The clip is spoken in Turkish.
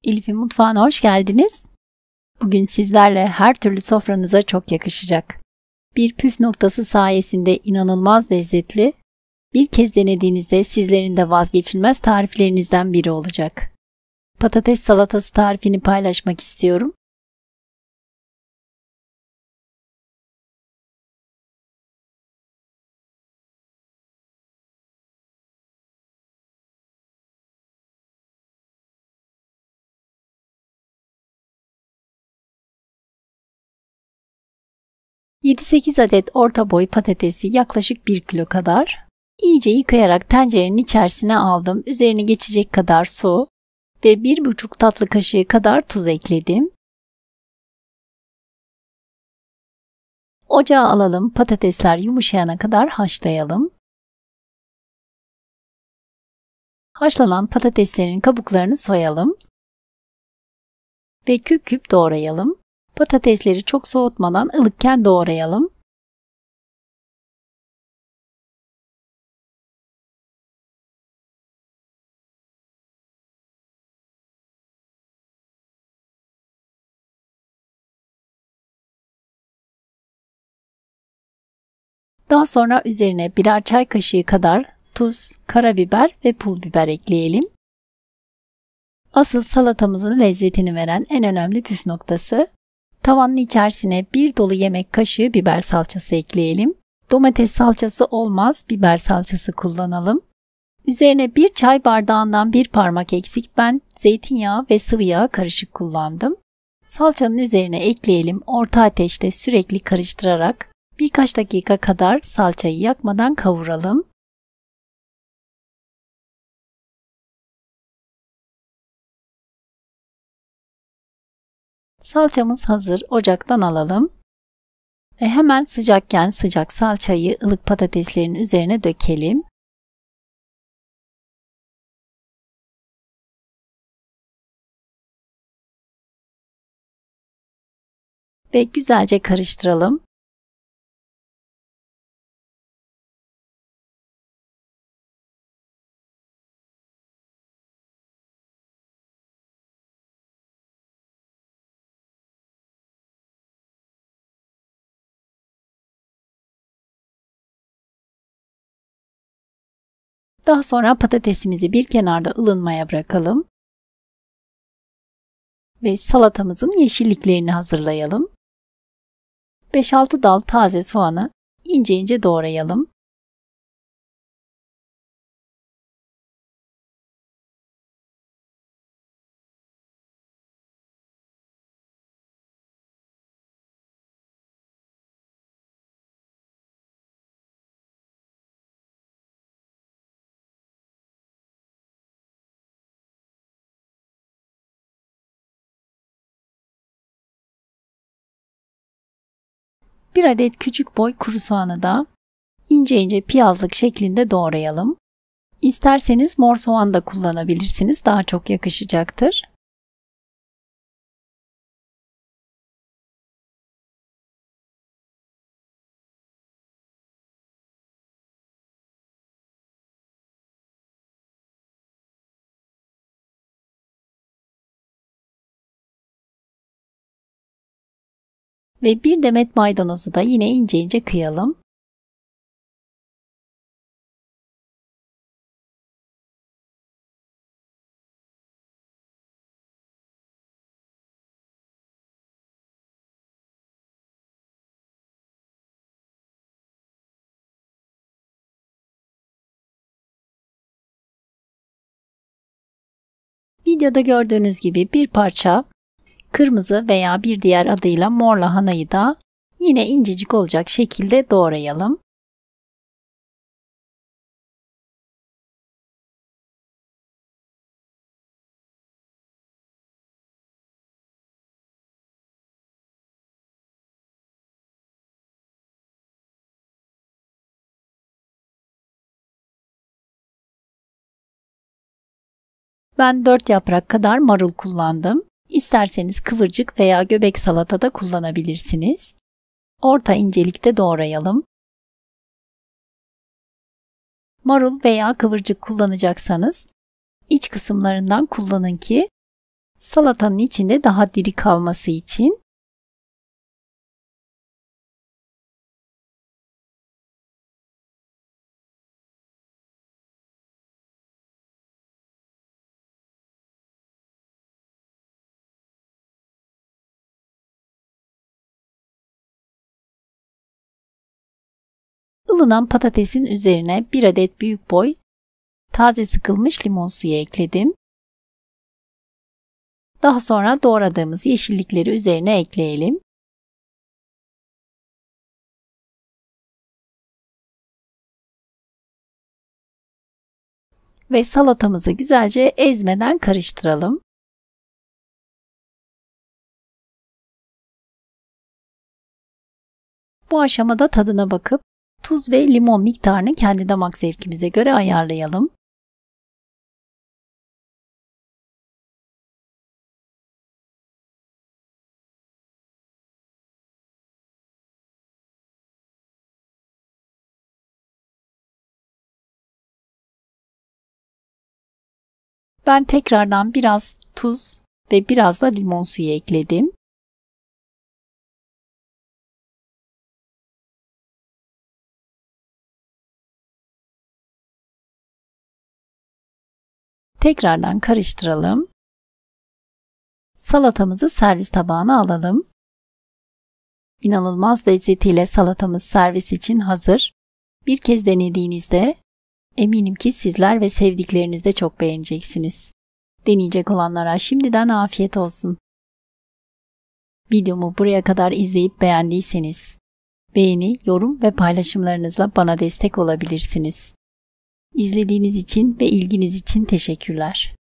Elif'in mutfağına hoş geldiniz. Bugün sizlerle her türlü sofranıza çok yakışacak. Bir püf noktası sayesinde inanılmaz lezzetli, bir kez denediğinizde sizlerin de vazgeçilmez tariflerinizden biri olacak. Patates salatası tarifini paylaşmak istiyorum. ...7-8 adet orta boy patatesi yaklaşık 1 kilo kadar iyice yıkayarak tencerenin içerisine aldım. Üzerine geçecek kadar su ve 1,5 tatlı kaşığı kadar tuz ekledim. Ocağa alalım, patatesler yumuşayana kadar haşlayalım. Haşlanan patateslerin kabuklarını soyalım ve küp küp doğrayalım. Patatesleri çok soğutmadan ılıkken doğrayalım. Daha sonra üzerine birer çay kaşığı kadar tuz, karabiber ve pul biber ekleyelim. Asıl salatamızın lezzetini veren en önemli püf noktası, tavanın içerisine bir dolu yemek kaşığı biber salçası ekleyelim. Domates salçası olmaz, biber salçası kullanalım. Üzerine bir çay bardağından bir parmak eksik ben zeytinyağı ve sıvı yağ karışık kullandım. Salçanın üzerine ekleyelim, orta ateşte sürekli karıştırarak birkaç dakika kadar salçayı yakmadan kavuralım. Salçamız hazır, ocaktan alalım. Ve hemen sıcakken sıcak salçayı ılık patateslerin üzerine dökelim. Ve güzelce karıştıralım. Daha sonra patatesimizi bir kenarda ılınmaya bırakalım. Ve salatamızın yeşilliklerini hazırlayalım. 5-6 dal taze soğanı ince ince doğrayalım. Bir adet küçük boy kuru soğanı da ince ince piyazlık şeklinde doğrayalım. İsterseniz mor soğan da kullanabilirsiniz, daha çok yakışacaktır. Ve bir demet maydanozu da yine ince ince kıyalım. Videoda gördüğünüz gibi bir parça kırmızı veya bir diğer adıyla mor lahanayı da yine incecik olacak şekilde doğrayalım. Ben 4 yaprak kadar marul kullandım. İsterseniz kıvırcık veya göbek salata da kullanabilirsiniz. Orta incelikte doğrayalım. Marul veya kıvırcık kullanacaksanız iç kısımlarından kullanın ki Salatanın içinde daha diri kalması için ılınan patatesin üzerine 1 adet büyük boy taze sıkılmış limon suyu ekledim. Daha sonra doğradığımız yeşillikleri üzerine ekleyelim. Ve salatamızı güzelce ezmeden karıştıralım. Bu aşamada tadına bakıp tuz ve limon miktarını kendi damak zevkimize göre ayarlayalım. Ben tekrardan biraz tuz ve biraz da limon suyu ekledim. Tekrardan karıştıralım. Salatamızı servis tabağına alalım. İnanılmaz lezzetiyle salatamız servis için hazır. Bir kez denediğinizde eminim ki sizler ve sevdikleriniz de çok beğeneceksiniz. Deneyecek olanlara şimdiden afiyet olsun. Videomu buraya kadar izleyip beğendiyseniz beğeni, yorum ve paylaşımlarınızla bana destek olabilirsiniz. İzlediğiniz için ve ilginiz için teşekkürler.